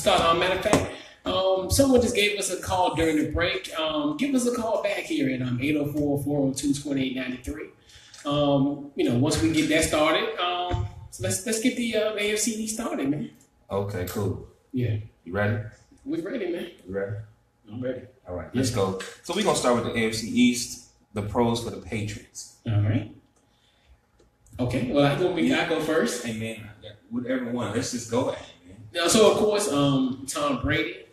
start. Matter of fact, someone just gave us a call during the break. Give us a call back here at 804-402-2893. Once we get that started, so let's get the AFC East started, man. Okay, cool. Yeah. You ready? We ready, man. You ready? I'm ready. All right, let's go. So we're going to start with the AFC East, the pros for the Patriots. All right. Okay, well, I go first. Hey, man, whatever one. Let's just go at it, man. Now, so, of course, Tom Brady.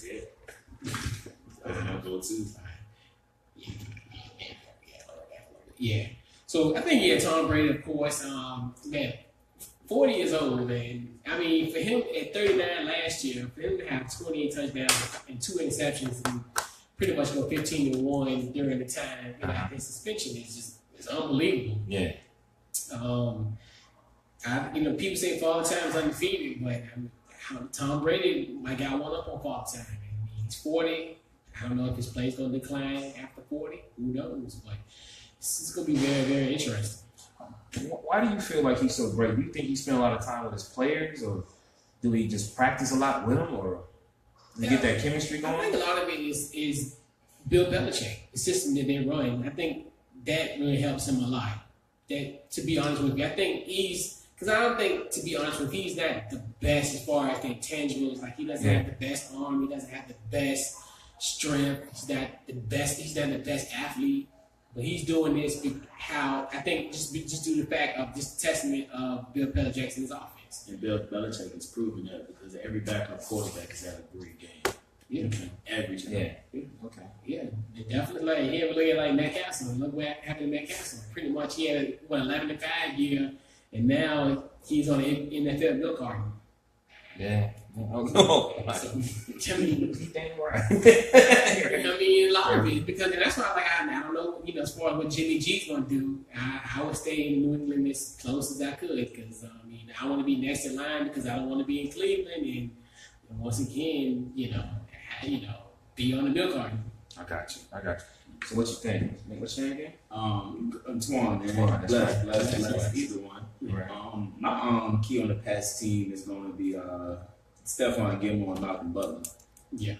Yeah. I'll go too. Yeah. So, I think, Tom Brady, of course, 40 years old, man. I mean, for him at 39 last year, for him to have 28 touchdowns and 2 interceptions and pretty much go 15-1 during the time, his suspension is unbelievable. Yeah. People say Father Time is undefeated, but Tom Brady might got one up on Father Time. I mean, he's 40. I don't know if his play's going to decline after 40. Who knows? But this is going to be very, very interesting. Why do you feel like he's so great? Do you think he spent a lot of time with his players, or do he just practice a lot with them, or do you get that chemistry going? I think a lot of it is Bill Belichick, the system that they run. I think that really helps him a lot. That, to be honest with you, I think because I don't think, to be honest with you, he's not the best as far as the intangibles. Like, he doesn't have the best arm, he doesn't have the best strength, he's not the best athlete. But he's doing this just due to the fact of just testament of Bill Belichick and his offense. And Bill Belichick has proven that because every backup quarterback has had a great game. Yeah. Every time. Yeah. Okay. Yeah, definitely. He had like Matt Castle. Look what happened to Matt Castle. Pretty much he had 11-5 year, and now he's on the NFL milk carton. Yeah. Oh, no. So, I mean, he damn right. a lot of it, because that's why I don't know, as far as what Jimmy G's going to do, I would stay in New England as close as I could, because, I want to be next in line because I don't want to be in Cleveland, and once again, be on the milk carton. I got you. So what you think? What's your name again? Twan, man. Bless either one. Right. My key on the pass team is going to be Stephon Gilmore and Malcolm Butler. Yeah.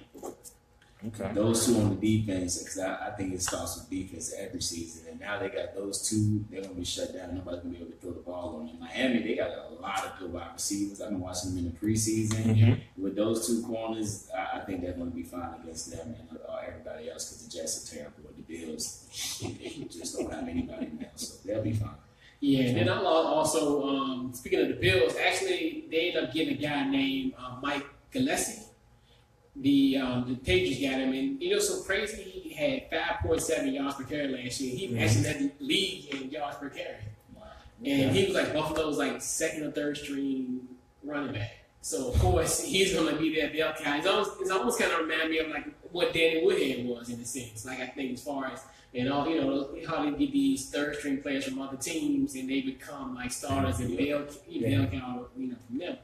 Okay. Those two on the defense, because I think it starts with defense every season. And now they got those two, they're going to be shut down. Nobody's going to be able to throw the ball on them. Miami, they got a lot of good wide receivers. I've been watching them in the preseason. Mm-hmm. With those two corners, I think they're going to be fine against them and everybody else, because the Jets are terrible. The Bills, they just don't have anybody now. So they'll be fine. Yeah, and then I'm also, speaking of the Bills, actually, they ended up getting a guy named Mike Gillespie. The Patriots got him, and so crazy, he had 5.7 yards per carry last year. He actually led the league in yards per carry. Wow. And he was like Buffalo's second or third string running back. So of course he's gonna be that bell cow. It's almost kind of remind me of what Danny Woodhead was, in a sense. I think as far as how they get these third string players from other teams and they become starters and bell cow from them.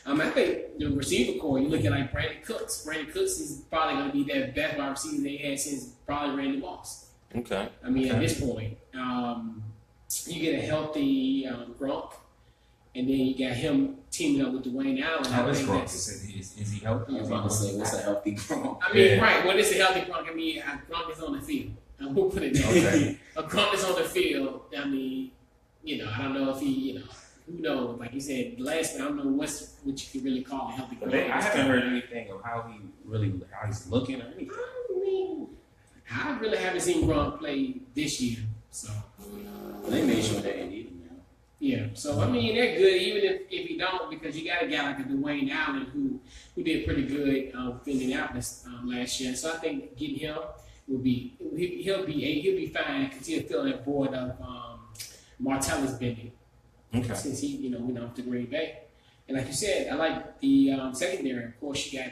I think the receiver core, you look at Brandon Cooks. Brandon Cooks is probably going to be their best wide receiver they had since probably Randy Moss. Okay. At this point, you get a healthy Gronk, and then you got him teaming up with Dwayne Allen. How is Gronk? Is he healthy? I was about to say, what's a healthy Gronk? Right. What is a healthy Gronk? Gronk is on the field. We'll put it that way. A Gronk is on the field. I don't know if he, who knows? Like you said, last I don't know what you could really call a healthy Gronk. I haven't heard anything of how he's looking or anything. I really haven't seen Gronk play this year, so. They made sure they didn't need him now. Yeah, so they're good even if you don't, because you got a guy like a Dwayne Allen who did pretty good for Indianapolis last year. So I think getting him he'll be fine, because he'll fill that void of Martellus Bennett. Okay. Since he went off to Green Bay, and like you said, I like the secondary. Of course, you got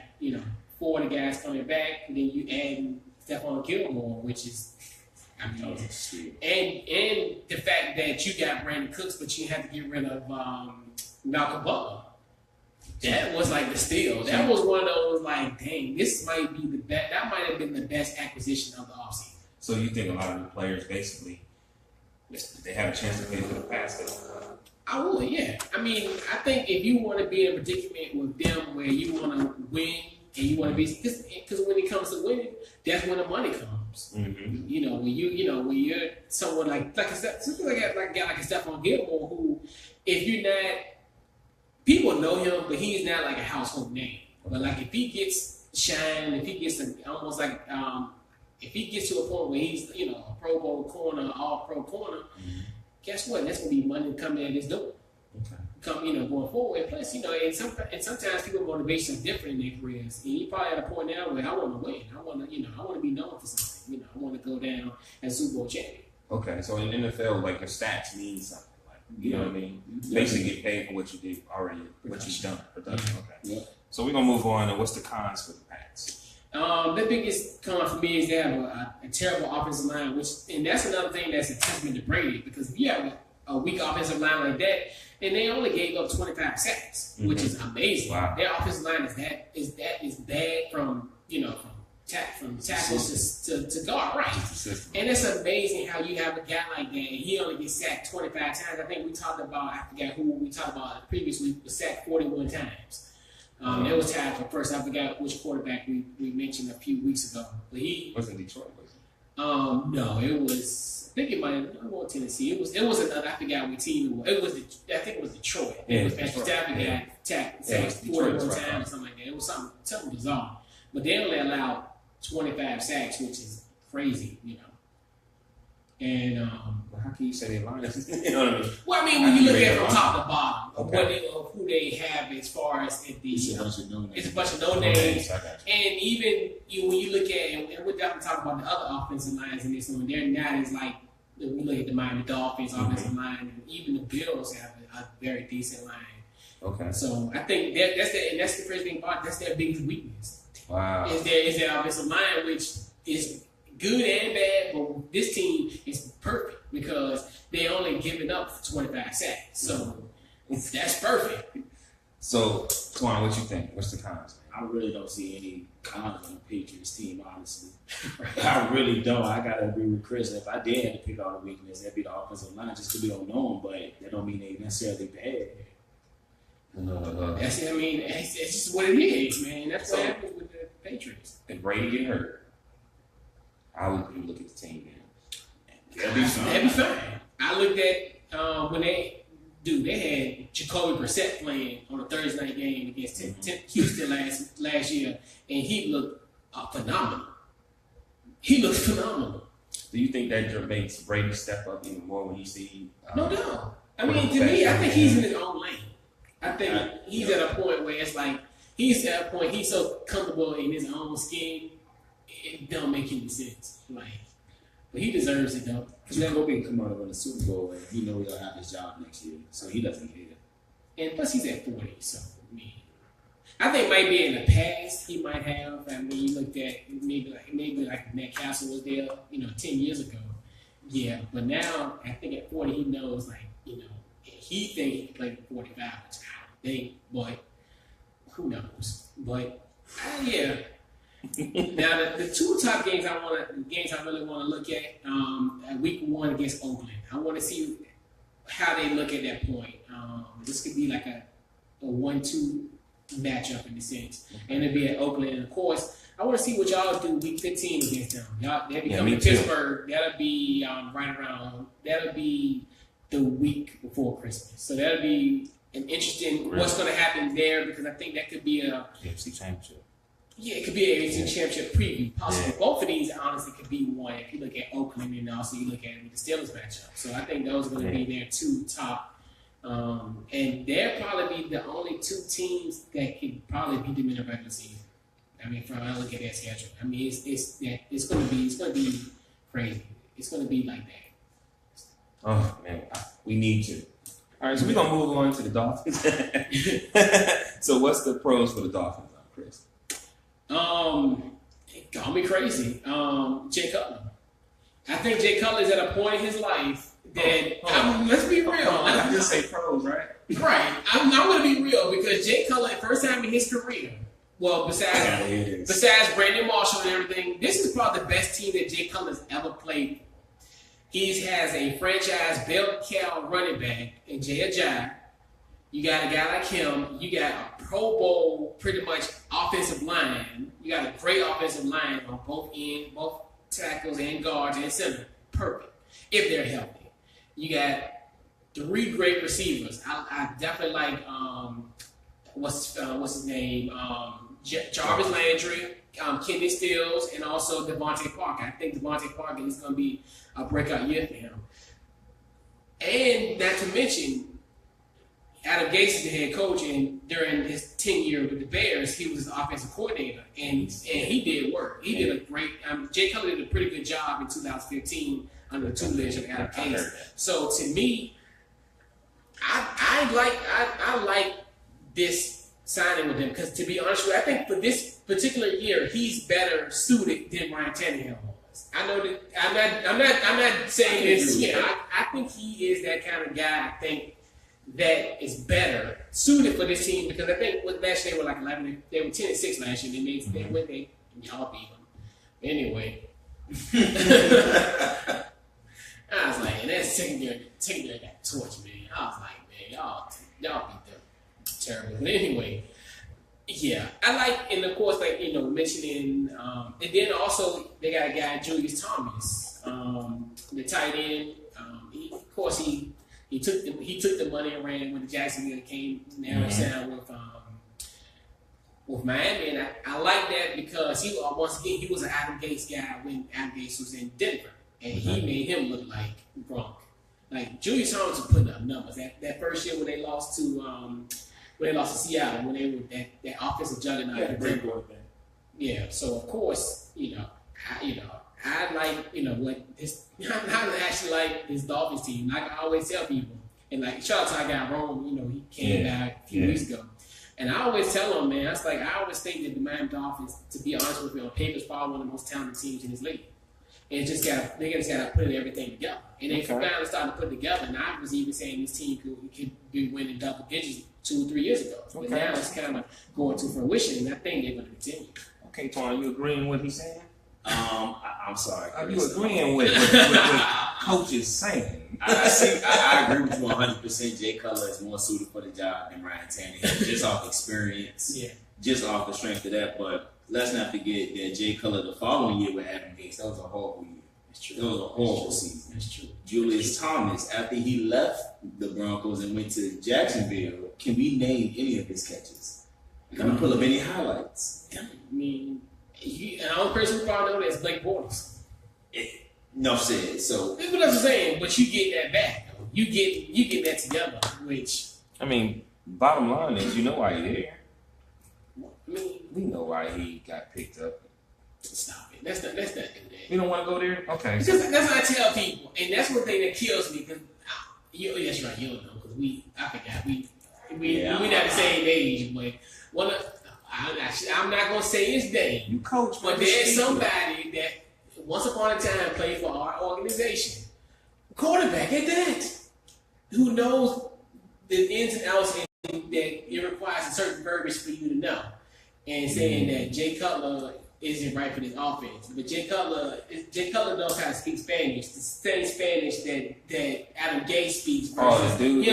4 of the guys coming back, and then you add Stephon Gilmore, which is. And the fact that you got Brandon Cooks, but you had to get rid of Malcolm Butler. That was the steal. That was one of those dang, this might be the best. That might have been the best acquisition of the offseason. So you think a lot of the players basically they have a chance to play for the pass? I would, yeah. I mean, I think if you want to be in a predicament with them where you want to win and you want to be, because when it comes to winning, that's when the money comes. Mm-hmm. You know, when you're someone like a guy like a Stephon Gilmore, who, if you're not, people know him, but he's not like a household name. But like if he gets shine, if he gets almost like if he gets to a point where he's a Pro Bowl corner, All Pro corner. Mm-hmm. Guess what? That's gonna be money coming at his door. Okay. Going forward. And plus, and sometimes people's motivation is different in their careers. And you probably at a point now where I want to win. I want to be known for something. I want to go down as Super Bowl champion. Okay, so in the NFL, like your stats mean something. Like you know what I mean? You basically get paid for what you did already, what you've done. Production. Okay. Yeah. So we're gonna move on. And what's the cons for the Pats? The biggest con for me is they have a terrible offensive line, and that's another thing that's a testament to Brady, because if you have a weak offensive line like that, and they only gave up 25 sacks, mm-hmm. which is amazing. Wow. Their offensive line is bad from tackles to guard, right? And it's amazing how you have a guy like that, and he only gets sacked 25 times. I think we talked about, I forgot who we talked about previous week, was sacked 41 times. It was tied for first. I forgot which quarterback we mentioned a few weeks ago. But he wasn't Detroit, was it? No, it was. I think it might have been Tennessee. It was another. I forgot what team it was. I think it was Detroit. It was Patrick Stafford got sacked 41 times or something like that. It was something bizarre. But they only allowed 25 sacks, which is crazy, And how can you say they line? You know what I mean? Well, I mean, when you look at it from top to bottom, of who they have as far as it's a bunch of no names. And even when you look at, and we're definitely talking about the other offensive lines in this one, they're not as like, when we look at the Miami Dolphins offensive line, and even the Bills have a very decent line. Okay. So I think that's the crazy thing about it. That's their biggest weakness. Wow. Is their offensive line, which is good and bad, but this team is perfect because they only giving up 25 sacks. So that's perfect. So, Twan, what you think? What's the cons? I really don't see any cons on the Patriots team, honestly. I really don't. I gotta agree with Chris. If I did have to pick out a weakness, that'd be the offensive line, just because we don't know them, but that don't mean they necessarily bad. It's just what it is, man. That's what happens with the Patriots. If Brady get hurt, how would you look at the team then? That'd be fine. I looked at when they had Jacoby Brissett playing on a Thursday night game against Houston last year, and he looked phenomenal. Do you think that makes Brady step up even more when you see? No doubt. I mean, to me, I think he's in his own lane. I think he's at a point where it's like he's so comfortable in his own skin, it don't make any sense. But he deserves it though. Jacoby come out and win the Super Bowl, and he knows he'll have his job next year, so he doesn't care. And plus, he's at 40, so I think maybe in the past he might have. I mean, you looked at maybe like Matt Castle was there, 10 years ago. Yeah, but now I think at 40 he knows, he thinks he can play for 45, which I don't think, but who knows? But yeah. Now the two top games I really want to look at week 1 against Oakland. I want to see how they look at that point. This could be like a 1-2 matchup in a sense, and it'll be at Oakland. And of course, I want to see what y'all do week 15 against them. They'll be coming to Pittsburgh. That'll be That'll be the week before Christmas. So that'll be an interesting what's going to happen there, because I think that could be a AFC Championship. Yeah, it could be an AFC Championship preview. Possibly both of these, honestly, could be one. If you look at Oakland and also you look at the Steelers matchup. So I think those are going to be their two top. And they'll probably be the only two teams that could probably beat them in the regular season. I mean, from I look at their schedule, I mean, it's going to be crazy. It's going to be like that. Oh man, we need to. All right, so we're gonna move on to the Dolphins. So, what's the pros for the Dolphins, Chris? It got me crazy. Jay Cutler. I think Jay Cutler is at a point in his life that let's be real. I just say pros, right? Right. I'm going to be real, because Jay Cutler, first time in his career, well, besides Brandon Marshall and everything, this is probably the best team that Jay Cutler's ever played. He has a franchise bell cow running back in Jay Ajayi. You got a guy like him. You got a Pro Bowl, pretty much offensive line. You got a great offensive line on both tackles and guards and center. Perfect. If they're healthy. You got 3 great receivers. I definitely like what's his name? Jarvis Landry, Kenny Stills, and also Devontae Parker. I think Devontae Parker is going to be a breakout year for him. And not to mention, Adam Gase is the head coach, and during his tenure with the Bears, he was his offensive coordinator, and he did work. He did a great. Jay Cutler did a pretty good job in 2015 under the tutelage of Adam Gase. So to me, I like this signing with him because, to be honest with you, I think for this particular year, he's better suited than Ryan Tannehill was. I know that I'm not saying this. Yeah, I think he is that kind of guy. I think that is better suited for this team because I think last year they were like 11. They were 10-6 last year. Y'all beat them anyway. I was like, and that secondary got torched, man. I was like, man, y'all beat them terrible. But anyway, yeah, I like, and of course, like mentioning, and then also they got a guy Julius Thomas, the tight end. He took the money and ran when the Jacksonville came now down with Miami, and I like that because he was an Adam Gase guy when Adam Gase was in Denver, and he made him look like Gronk. Like Julius Thomas was putting up numbers. That first year when they lost to Seattle, when they were that offensive juggernaut. Yeah, so of course I like, what this, I actually like this Dolphins team. Like I always tell people, and like, shout out to our guy Rome, he came back a few weeks ago. And I always tell them, man, I always think that the Miami Dolphins, to be honest with you, on paper is probably one of the most talented teams in this league. And they just gotta put everything together. And they finally started to put it together. And I was even saying this team could be winning double digits 2 or 3 years ago. But now it's kind of going to fruition, and I think they're going to continue. Okay, Twan, you agreeing with what he's saying? I'm sorry. Are you agreeing with what Coach is saying? I agree with you 100%. Jay Cutler is more suited for the job than Ryan Tannehill, just off experience, just off the strength of that. But let's not forget that Jay Cutler the following year with Adam Gase, that was a horrible year. That's true. That was a horrible season. That's true. Julius Thomas, after he left the Broncos and went to Jacksonville, can we name any of his catches? Can we pull up any highlights? I mean, the only person who probably know that is Blake Bortles. No said. So that's what I'm saying. But you get that back, though. You get that together. Which I mean, bottom line is, you know why he's there. I mean, we know why he got picked up. Stop it. Let's not do that. You don't want to go there? Okay. Because that's what I tell people, and that's one thing that kills me. Because that's right. You don't know because I forgot we not the same age, but I'm not gonna say his name. You coach, but there's somebody that once upon a time played for our organization, quarterback at that, who knows the ins and outs, and that it requires a certain verbiage for you to know. And saying that Jay Cutler isn't right for this offense, but Jay Cutler knows how to speak Spanish, the same Spanish that Adam Gase speaks versus him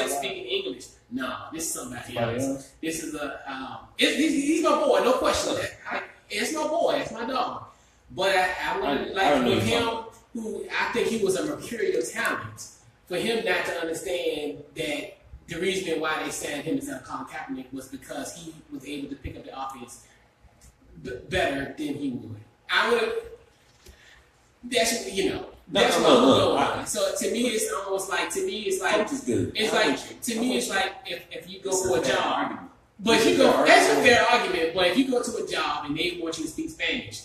speaking English. No, this is somebody else. This is he's my boy, no question. It's my boy, it's my dog. But I would like for him, who I think he was a mercurial talent, for him not to understand that the reason why they signed him instead of Colin Kaepernick was because he was able to pick up the offense better than he would. That's what I'm going on. So to me, it's almost like if you go for a job, but that's a fair argument. But if you go to a job and they want you to speak Spanish,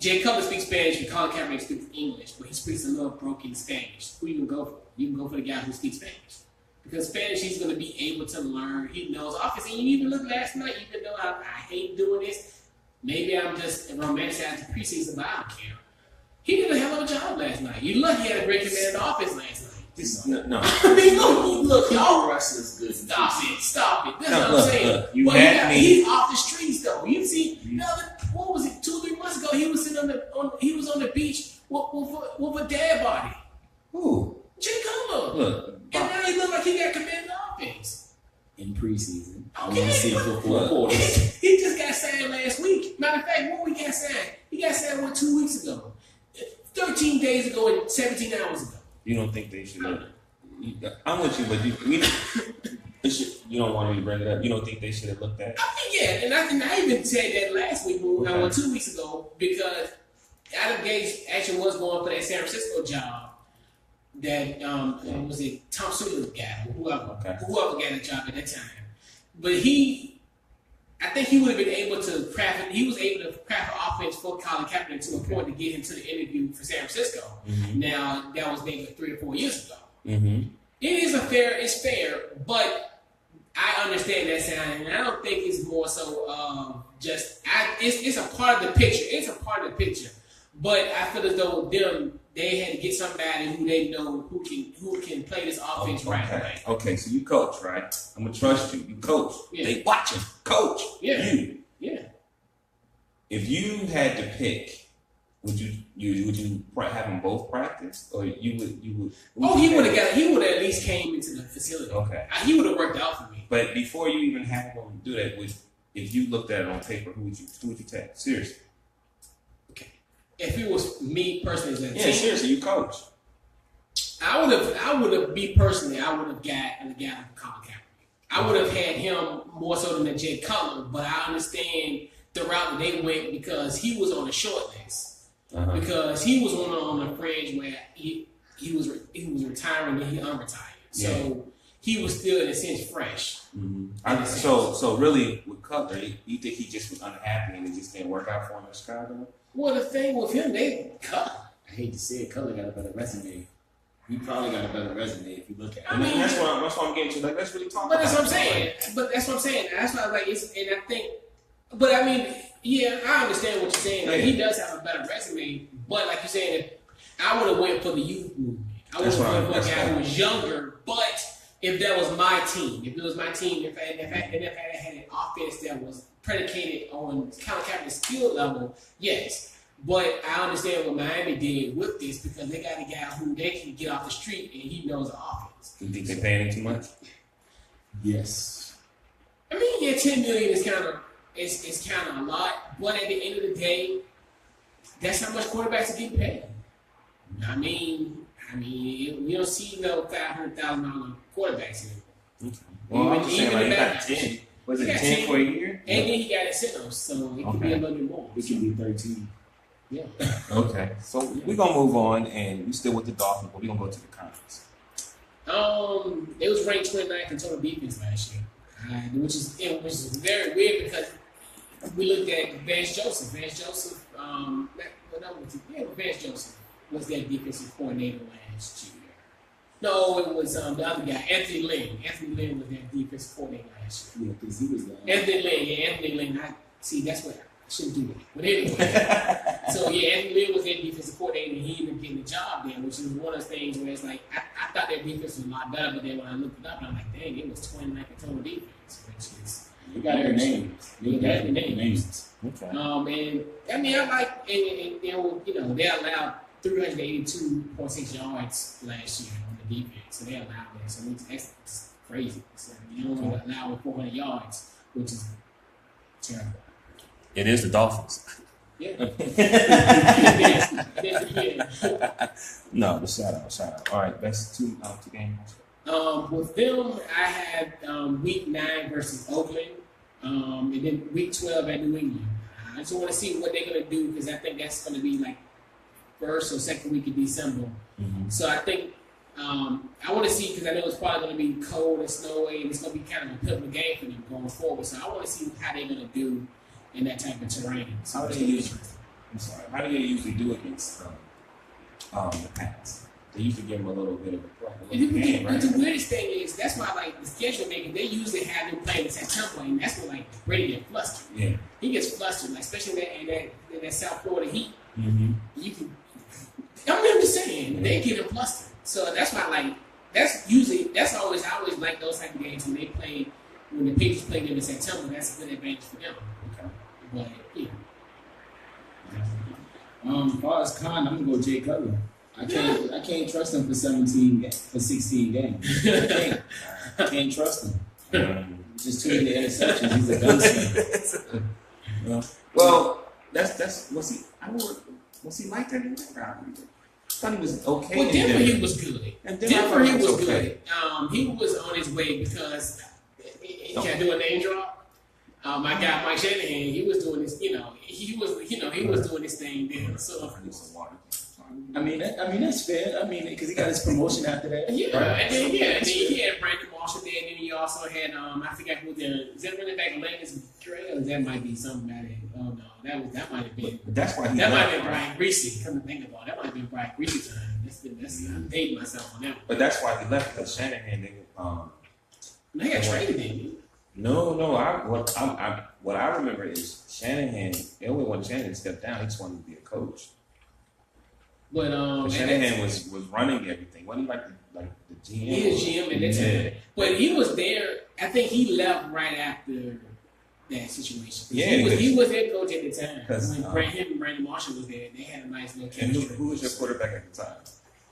Jay Cutler speaks Spanish and Colin Kaepernick speaks English, but he speaks a little broken Spanish. Who you can go for? You can go for the guy who speaks Spanish. Because Spanish, he's going to be able to learn. He knows offense. And you even look last night, even though I hate doing this, maybe I'm just romanticizing the preseason, but I don't care. He did a hell of a job last night. You look, he had a great command of offense last night. No. I mean, look, y'all. Wrestling's good. Stop it. That's what I'm saying. He's off the streets, though. You see, what was it, 2 or 3 months ago, he was sitting he was on the beach with a dad body. Who? Jay Cutler. Look. And now he look like he got commanded offense. In preseason. I Okay. want to see it for 4 quarters. He just got signed last week. Matter of fact, when we got signed? He got signed 2 weeks ago. 13 days ago and 17 hours ago. You don't think they should have? I'm with you, but you don't want me to bring it up. You don't think they should have looked at it? I mean, yeah, and I even said that last week, or 2 weeks ago, because Adam Gase actually was going for that San Francisco job. That was it Tom Sewell's guy, whoever got the job at that time. But I think he would have been able to craft it. He was able to craft an offense for Colin Kaepernick to a point to get him to the interview for San Francisco. Mm-hmm. Now that was maybe 3 or 4 years ago. Mm-hmm. It's fair, but I understand that sound, and I don't think it's more so it's a part of the picture. It's a part of the picture, but I feel as though they had to get somebody who they know who can play this offense right away. Okay, so you coach, right? I'm gonna trust you. You coach. Yeah. They watching. Coach. Yeah. You. Yeah. If you had to pick, would you have them both practice, or you would? He would have at least came into the facility. Okay. He would have worked out for me. But before you even have them do that, if you looked at it on paper, who would you take? Seriously. If it was me personally as a team, seriously, you coach. I would have got a guy like Colin Kaepernick. I would have had him more so than Jay Cutler, but I understand the route that they went because he was on a short list. Uh-huh. Because he was on a fringe where he was retiring and he unretired. So he was still in a sense fresh. Mm-hmm. So really with Cutler, you think he just was unhappy and it just didn't work out for him in Chicago? Well, the thing with him, they cut. I hate to say it, Cutler got a better resume. He probably got a better resume if you look at it. I mean, that's what I'm getting to. Like, let's really talk about it. But that's what I'm saying. That's why I like it's, and I think. But I mean, yeah, I understand what you're saying. Like, he does have a better resume. But like you're saying, I would have went for the youth movement. I would have went for a guy who was younger. But if that was my team, if I had an offense that was predicated on Colin Kaepernick's skill level, yes. But I understand what Miami did with this because they got a guy who they can get off the street and he knows the offense. You think they're paying him too much? Yes. I mean, yeah, $10 million is kind of a lot, but at the end of the day, that's how much quarterbacks are getting paid. I mean, you don't see no $500,000 quarterbacks anymore. Well, I'm just saying, like, he got back. 10. Was it 10 for a year? And then he got incentives, so it could be a little bit more. It could be 13. Yeah. Okay. So we're going to move on, and we're still with the Dolphins, but we're going to go to the Conference. They was ranked 29th in total defense last year, which is very weird because we looked at Vance Joseph. Vance Joseph was their defensive coordinator last year. No, it was the other guy, Anthony Lynn. Anthony Lynn was their defensive coordinator last year. Yeah, because he was the Anthony Lynn. That's what I shouldn't do that. But anyway, so yeah, Anthony Lynn was their defensive coordinator, and he ended up getting the job there, which is one of the things where it's like I thought their defense was a lot better, but then when I looked it up, I'm like, dang, it was 29th in total defense, which is you got their names. You got their names. Okay. And I mean, I like, and they allowed 382.6 yards last year on the defense, so they allowed that. So that's crazy. So you only allow 400 yards, which is terrible. It is the Dolphins. Yeah. No, the shout out. All right, best two games. With them, I had week 9 versus Oakland, and then week 12 at New England. I just want to see what they're going to do because I think that's going to be like first or second week of December. Mm-hmm. So I think I want to see because I know it's probably going to be cold and snowy and it's going to be kind of a pivotal game for them going forward. So I want to see how they're going to do in that type of terrain. So how do you usually do against the Pats? They usually give them a little bit of a game, right? The weirdest thing is that's why like the schedule making they usually have them playing in September and that's when like Brady gets flustered. Yeah, he gets flustered, like especially in that South Florida heat. Mm-hmm. I'm just saying they get him flustered. So that's why like I always like those type of games when the Patriots play them in September. That's a good advantage for them. Okay, but yeah. As far as Con, I'm gonna go Jay Cutler. I can't trust him for 16 games. I can't trust him. Just too many interceptions. He's a gunslinger. Well, that's was he like that in Denver? I thought he was okay. Well, Denver he was good. Denver he was okay. good. He was on his way because can I do a name drop? My guy Mike Shanahan, he was doing this. He was doing this thing there. So I mean that's fair. I mean, because he got his promotion after that. yeah, right? and then he had Brandon Marshall there, and then he also had I forgot who is that running back Landis Gray, or that might be somebody. Oh no, that might have been. But that's why that might have been Brian Greasy. Come to think about it, that might have been Brian Greasy time. I'm dating myself on that one. But that's why he left, because Shanahan They got traded, didn't he? No. What I remember is Shanahan. The only one Shanahan stepped down. He just wanted to be a coach. But Shanahan was running everything. Wasn't he like the GM? He was GM at that time. But he was there. I think he left right after that situation. Yeah, he was head coach at the time. When him and Brandon Marshall was there, they had a nice little chemistry. And who was your quarterback at the time?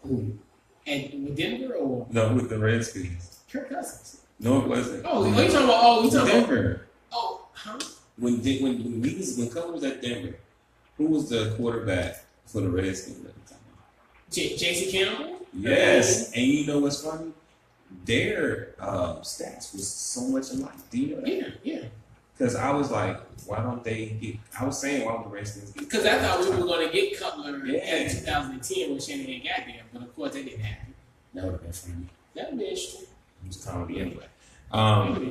Who? With Denver or? No, with the Redskins. Kirk Cousins. No, it wasn't. Oh, you talking about? You talking Denver. about? Oh, huh? When Cousins was at Denver, who was the quarterback for the Redskins at the time? J.C. Campbell? Yes. And you know what's funny? Their stats was so much alike. Do you know that? Yeah. Because I was like, why don't they get? I was saying, why don't the Redskins get? Because I thought we were going to get Cutler in 2010 when Shanahan got there, but of course that didn't happen. That would have been funny. That would be interesting. It was comedy anyway.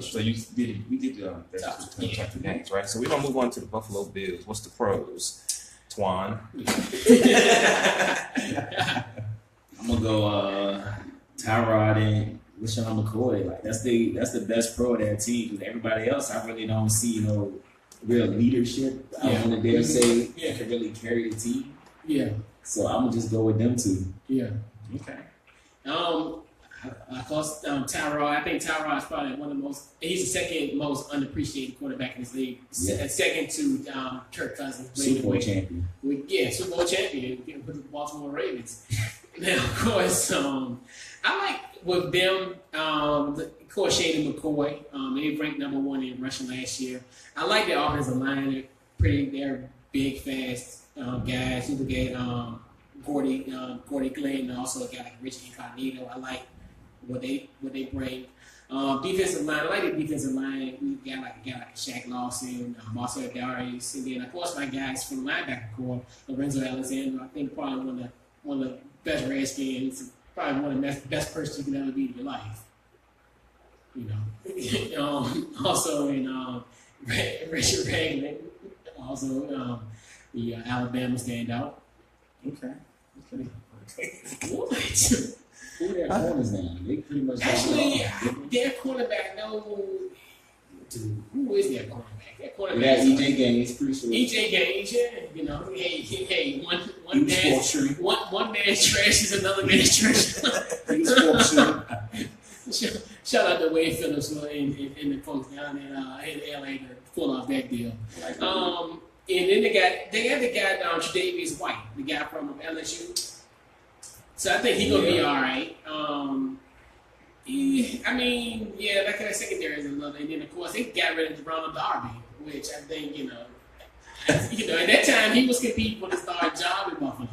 So we did the top games, right? So we're gonna move on to the Buffalo Bills. What's the pros? Twan. I'm gonna go Tyrod and LaShawn McCoy. Like that's the best pro of that team. Because everybody else, I really don't see no real leadership. I don't want to dare say that can really carry the team. Yeah. So I'm gonna just go with them two. Yeah. Okay. Of course, Tyrod. I think Tyrod is probably one of the most. He's the second most unappreciated quarterback in this league. Yeah. Second to Kirk Cousins. Super Bowl champion. Super Bowl champion with the Baltimore Ravens. Now, of course, I like with them. Of course, Shady McCoy. They ranked number 1 in rushing last year. I like their offensive line. They're big, fast guys. You look at Gordy Glenn, and also a guy like Rich Incognito. I like what they bring. Defensive line, I like the defensive line. We got like a guy like Shaq Lawson, Marcel Darius, and then of course my guys from the linebacker core, Lorenzo Alexander. I think probably one of the best Redskins, probably one of the best person you can ever be in your life. You know, also in Richard Ragland, also the Alabama standout. Okay. What? Who are their corners now? They pretty much actually their cornerback. No, dude, who is their cornerback? Their cornerback. Yeah, EJ Gaines, pretty sure. EJ Gaines, yeah. Hey, one man's trash is another man's trash. Shout out to Wade Phillips and the folks down in LA to pull off that deal. And then they got the guy down Tre'Davious White, the guy from LSU. So I think he's gonna be all right. That kind of secondary is another. And then of course they got rid of Ronald Darby, which I think at that time he was competing for the starting job in Buffalo.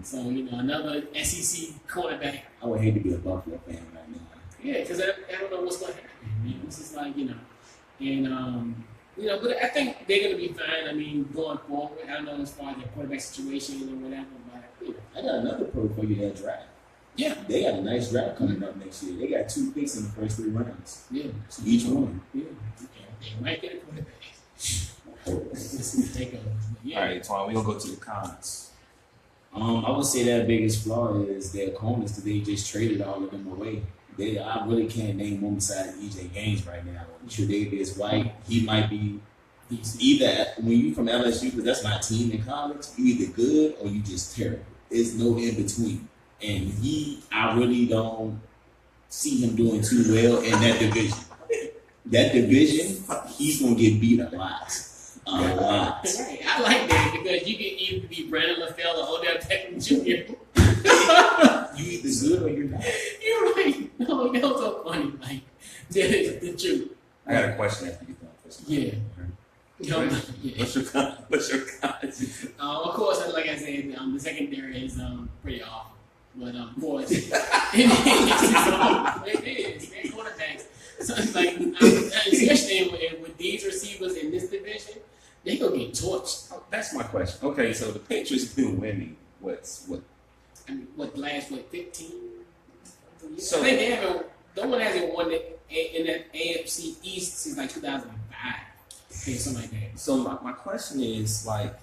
So another SEC quarterback. I would hate to be a Buffalo fan right now. Yeah, because I don't know what's going to happen. It's just like but I think they're going to be fine. I mean, going forward, I don't know as far as their quarterback situation or whatever, but I got another pro for you that draft. Yeah. They got a nice draft coming up next year. They got 2 picks in the first 3 rounds. Yeah. So each one. Yeah. They might get a quarterback. All right, Twan, we're going to go to the cons. I would say their biggest flaw is their corners that they just traded all of them away. I really can't name one besides EJ Gaines right now. Tre'Davious White, he might be either when you from LSU, because that's my team in college, you either good or you just terrible. There's no in between. And I really don't see him doing too well in that division. That division, he's gonna get beat a lot. A lot. Right. I like that because you can either be Brandon LaFell or Odell Beckham Jr. You either good or you're not. You're right. No, that was so funny. Like, that is the truth. I got a question after you done. Yeah. Yeah. What's your comments? Of course, like I said, the secondary is pretty awful. But of course, it is. They're quarterbacks. So it's like, especially with these receivers in this division, they gonna get torched. Oh, that's my question. Okay, so the Patriots been winning. What? I mean, last 15? So I think they haven't. No one hasn't won in that AFC East since like 2005. Okay, something like that. So my question is like,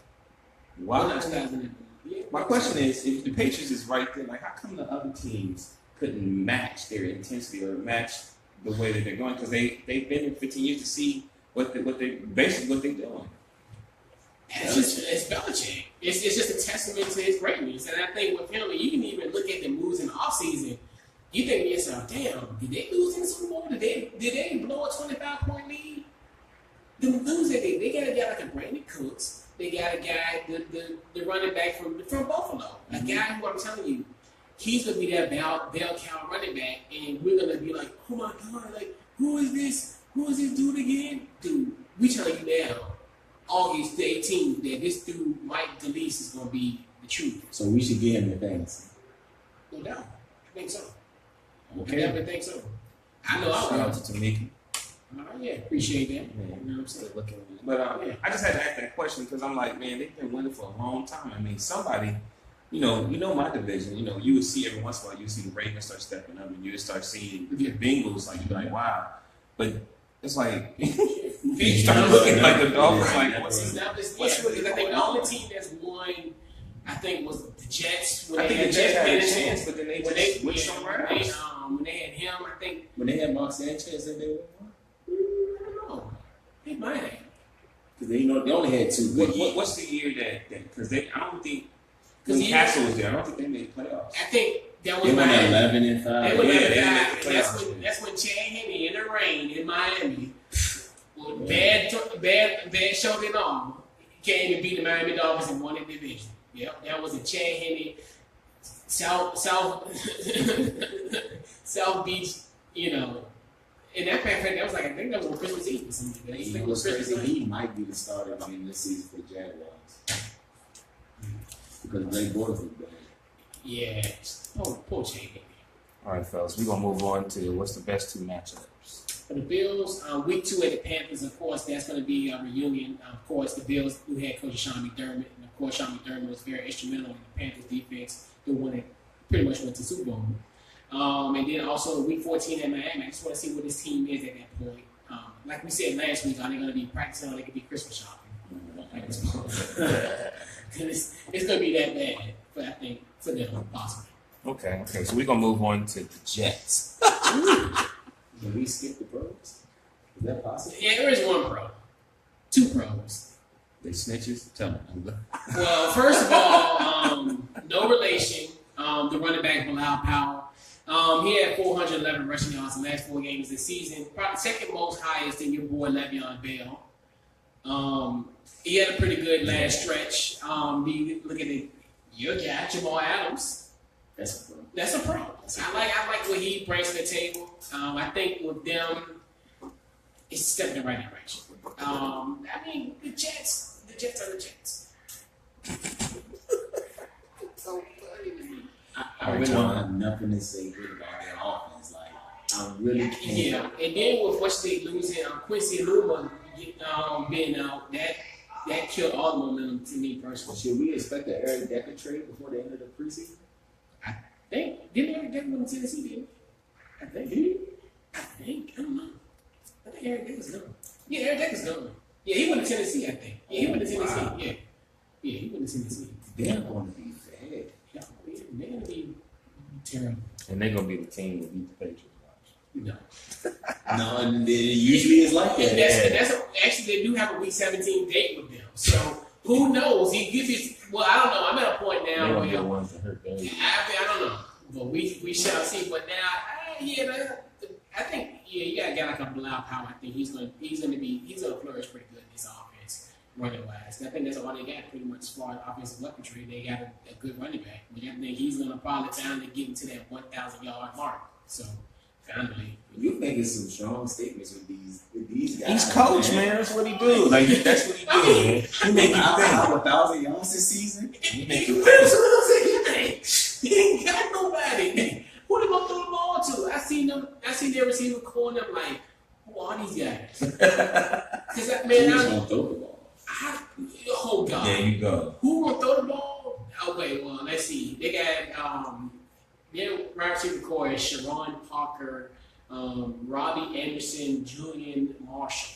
why? Well, not 2000. Yeah. My question is, if the Patriots is right there, like how come the other teams couldn't match their intensity or match the way that they're going? Because they've been in 15 years to see what they're doing. It's Belichick. It's just a testament to his greatness. And I think with him, you can even look at the moves in the offseason. You think to yourself, damn, did they lose in the Super Bowl? Did they blow a 25-point lead? The moves that they got a guy like a Brandon Cooks. They got a guy, the running back from Buffalo. A guy who I'm telling you, he's going to be that bell cow running back. And we're going to be like, oh my God, like, who is this? Who is this dude again? Dude, we telling you now, August the 18th, that this dude, Mike DeLeese, is going to be the truth. So we should give him the thanks. No doubt. I think so. Okay. I definitely think so. I know I Shout will. out to Tamika. Yeah, appreciate that. Yeah. You know what I'm saying? But I just had to ask that question because I'm like, man, they've been winning for a long time. I mean, somebody, you know my division. You know, you would see every once in a while, you would see the Ravens start stepping up, and you would start seeing the Bengals. Like you'd be like, wow. But it's like you start looking like the Dolphins. Like what's I think the only team that's won, I think, was the Jets. I think the Jets had a chance, but then they just went somewhere else. When they had him, I think. When they had Mark Sanchez, did they win? I don't know. They might have. Because they only had 2 good years. What's the year that? Because I don't think when Castle was there, I don't think they made the playoffs. I think that was They went Miami. 11-5. They went Yeah, 11-5. they made the playoffs. That's when Chad Henne in the rain in Miami, with bad shoulder and arm, came and beat the Miami Dolphins and won the division. Yep, that was a Chad Henne South Beach, you know. And that fact, that was like, I think that was on Christmas Eve or something. He was crazy. He might be the starter in this season for the Jaguars. Because Blake Bortles was bad. Yeah. Oh, poor Chad Henne. All right, fellas, we're gonna move on to what's the best 2 matchups. For the Bills, week 2 at the Panthers, of course, that's going to be a reunion. Of course, the Bills who had Coach Sean McDermott, and of course, Sean McDermott was very instrumental in the Panthers defense, who pretty much went to Super Bowl. And then also week 14 at Miami, I just want to see what this team is at that point. Like we said last week, are they going to be practicing or they could be Christmas shopping? It's going to be that bad, but I think for them, possibly. Okay, so we're gonna move on to the Jets. Can we skip the pros? Is that possible? Yeah, there is one pro. 2 pros. They snitches? Tell me. Well, first of all, no relation. The running back, Bilal Powell. He had 411 rushing yards in the last 4 games this season. Probably second most highest than your boy Le'Veon Bell. He had a pretty good last stretch. Look at your guy, Jamal Adams. That's a pro. I like what he brings to the table. I think with them, it's a step in the right direction. I mean, the Jets are the Jets. So funny to me. I really don't have nothing to say good about their offense. Like, I really can't. Yeah, and then with what they losing, Quincy Enunwa being out, that killed all the momentum to me personally. Should we expect an Eric Decker trade before the end of the preseason? Didn't Eric Decker win Tennessee, didn't he? I don't know. I think Eric Decker's gone. Yeah, Eric Decker's gone. Yeah, he went to Tennessee, I think. Yeah, he went to Tennessee. Wow. Yeah, he went to Tennessee. They're going to be bad. Yeah, they're going to be terrible. And they're gonna be the team that beat the Patriots. No. No, and it usually is like that. Actually, they do have a week 17 date with them. So who knows? He gives you. Well, I don't know. I'm at a point now They're where the ones that hurt them. I don't know, but we shall see. But now, I think you got a guy like a Bilal Powell. I think he's gonna flourish pretty good in this offense. running wise. I think that's all they got pretty much as far as offensive weaponry. They got a good running back. But I think he's going to probably finally get into that 1,000-yard mark. So, finally. You making some strong statements with these guys. He's coach, man. That's what he do. Like that's what he do, man. He make you think. 1,000 yards this season. He make you He think. ain't got nobody. Who they gonna throw the ball to? I seen their receiver calling them like, who are these guys? Because that man, Who's gonna throw the ball? Oh God. There you go. Who gonna throw the ball? Okay, well let's see. They got their wide receiver core is Sharon Parker, Robbie Anderson, Julian Marshall.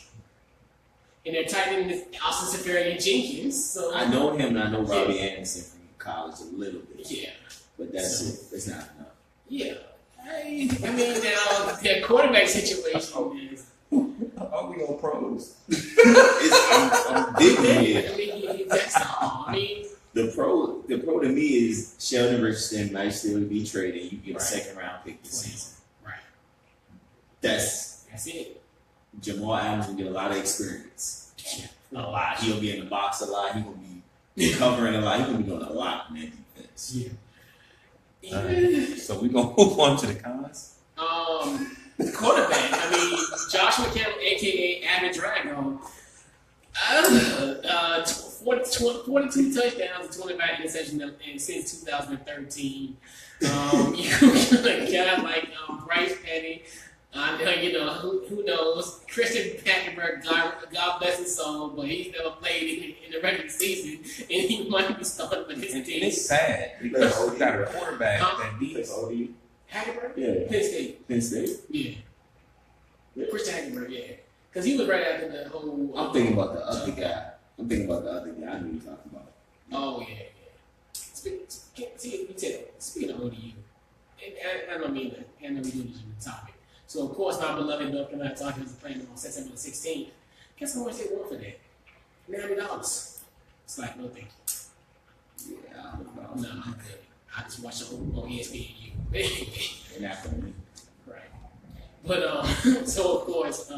And their tight end is Austin Seferian-Jenkins. So I know him and I know Robbie Anderson from college a little bit. Yeah. But that's it. It's not enough. Yeah. I mean, now, their quarterback situation is. Are we on pros? I'm digging here. I mean, that's all. I mean, The pro to me is Sheldon Richardson might still be traded. You get a second round pick this season. Right. That's it. Jamal Adams will get a lot of experience. Yeah. A lot. He'll be in the box a lot. He will be covering a lot. He's gonna be doing a lot in that defense. Yeah. So we're gonna move on to the cons. Quarterback. I mean, Joshua Campbell, aka Avid Dragon. 42 touchdowns and 25 interceptions since 2013. You got a guy like Bryce Petty. Who knows? Christian Packenberg, God bless his soul, but he's never played in the regular season, and he might be starting with his team. And it's sad because we got a quarterback that beats Hackenberg? Yeah. Penn State. Yeah. Christian Hackenberg, yeah. Because he was right after the whole. I'm thinking about the other guy. I know you're talking about. Oh, yeah. Speaking of ODU, I don't mean that. I know we do this in the topic. So, of course, my beloved North Carolina Tigers is playing on September 16th. Guess how much they want for that? $90. It's like, no thank you. Yeah, I don't know. No, I'm good. I just watch the whole on ESPNU. They're not for me. Right. But, so, of course,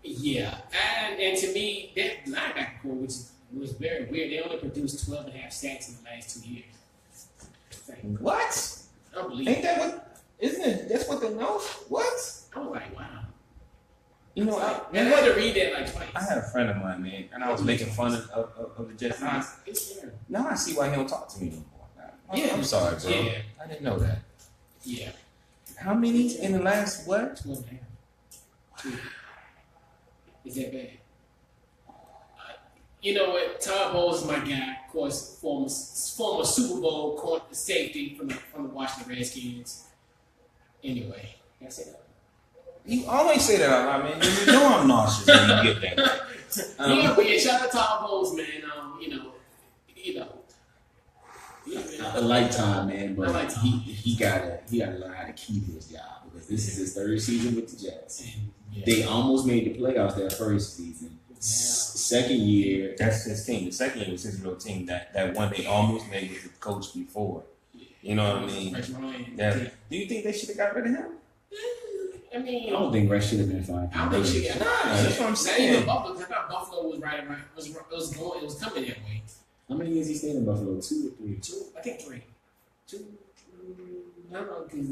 yeah. And to me, that linebacker core, which was very weird, they only produced 12.5 sacks in the last 2 years. What? Unbelievable. Ain't that what? Isn't it? That's what they know. What? I was like, wow. You know, I had to read that like twice. I had a friend of mine, man, and I was making fun of the Jets. Now I see why he don't talk to me no more. I'm sorry, bro. Yeah. I didn't know that. Yeah. How many in the last what? 12.5. Is that bad? You know what? Todd Bowles is my guy. Of course, former Super Bowl safety from the Washington Redskins. Anyway, that's it. You always say that out loud, man. You know I'm nauseous when you get that. But yeah, shout out to Todd Bowles, man. I like Todd, man, but like Todd. he gotta learn how to keep his job because this is his third season with the Jets. Yeah. They almost made the playoffs that first season. Yeah. Second year, That's his team. The second year was his real team. That one they almost made with the coach before. You know what I mean? Yeah. Do you think they should have got rid of him? I mean, I don't think Rush should have been fine. I don't think she got. That's what I'm Not saying. even Buffalo. I thought Buffalo was right around. It was coming that way. How many years he stayed in Buffalo? 2 or 3? 2, I think 3. 2. I don't know because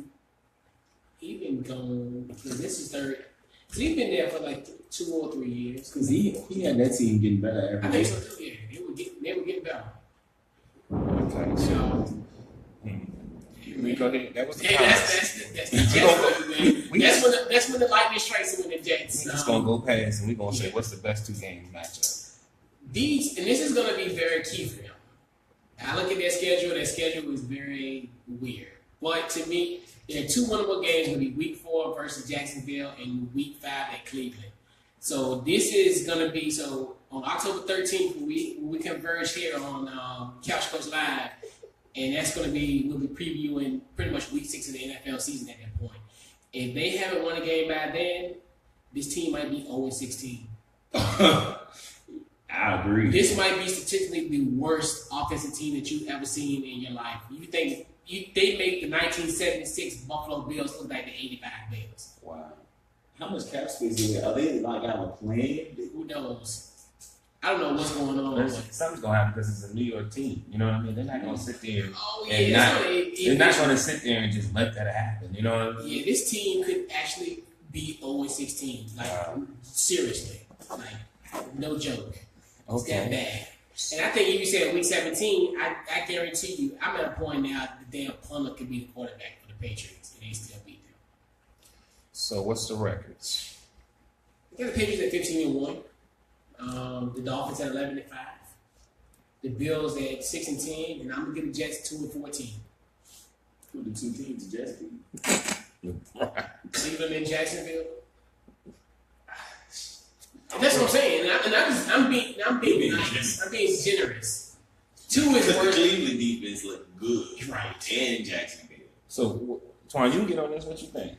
he been gone. Because this is third. Because he's been there for like 2 or 3 years. Because he had that team getting better I every think year. so too. Yeah, they would get better. Okay, So, we go ahead. That was the yeah, cons. that's the Jets for you, man. That's when the lightning strikes him in the Jets. We're just gonna go past and we're gonna say what's the best 2 game matchup. This is going to be very key for them. I look at their schedule. Their schedule is very weird. But to me, their 2 winnable games will be Week 4 versus Jacksonville and Week 5 at Cleveland. So this is going to be on October 13th. We converge here on Couch Coach Live, and that's going to be we'll be previewing pretty much Week 6 of the NFL season at that point. If they haven't won a game by then, this team might be 0-16. I agree. This might be statistically the worst offensive team that you've ever seen in your life. You think they make the 1976 Buffalo Bills look like the 85 Bills? Wow. How much cap space do they? Are they like have a plan? Who knows? I don't know what's going on. But something's gonna happen because it's a New York team. You know what I mean? They're not gonna sit there. Oh and yeah, they're not gonna sit there and just let that happen. You know what I mean? Yeah, this team could actually be 0-16. Like seriously, like no joke. It's that bad. And I think if you said week 17, I guarantee you, I'm at a point now that the damn Plummer could be the quarterback for the Patriots, and they still beat them. So what's the records? I got the Patriots at 15-1. The Dolphins at 11-5. The Bills at 6-10, and I'm gonna get the Jets 2-14. Who the two teams the Jets beat? Cleveland and Jacksonville. That's what I'm saying. I'm being nice. I'm being generous. 2 is Because the worse. Cleveland defense looked good. Right. And Jacksonville. So, Twan, you can get on this. What you think?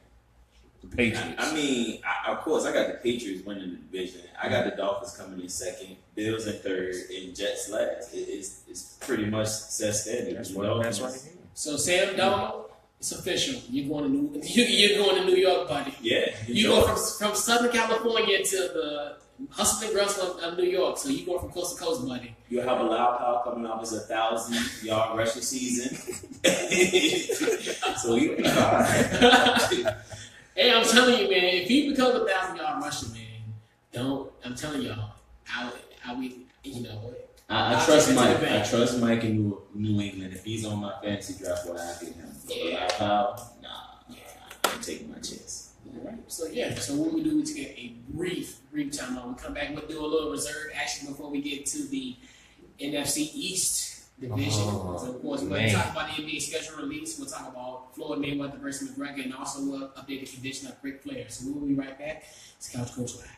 The Patriots. I mean, of course, I got the Patriots winning the division. I got the Dolphins coming in second, Bills in third, and Jets last. It's pretty much set standard. That's right here. So Sam Darnold, it's official. You're going to New York, buddy. Yeah. You go from Southern California to the hustle and bustle of New York. So you go from coast to coast, buddy. You'll have a loud pal coming off as 1,000-yard rushing season. So you'll be fine. Hey, I'm telling you, man, if he becomes 1,000-yard rusher, man, I'm telling y'all, I trust Mike. I trust Mike in New England. If he's on my fantasy draft, what I get him. Yeah. Pal, I'm taking my chance. All right. So what we do is get a brief time out. We come back, we'll do a little reserve action before we get to the NFC East division. So of course, we're going to talk about the NBA schedule release. We'll talk about Floyd Mayweather versus McGregor, and also we'll update the condition of Ric Flair. So we'll be right back. It's Couch Coach Live.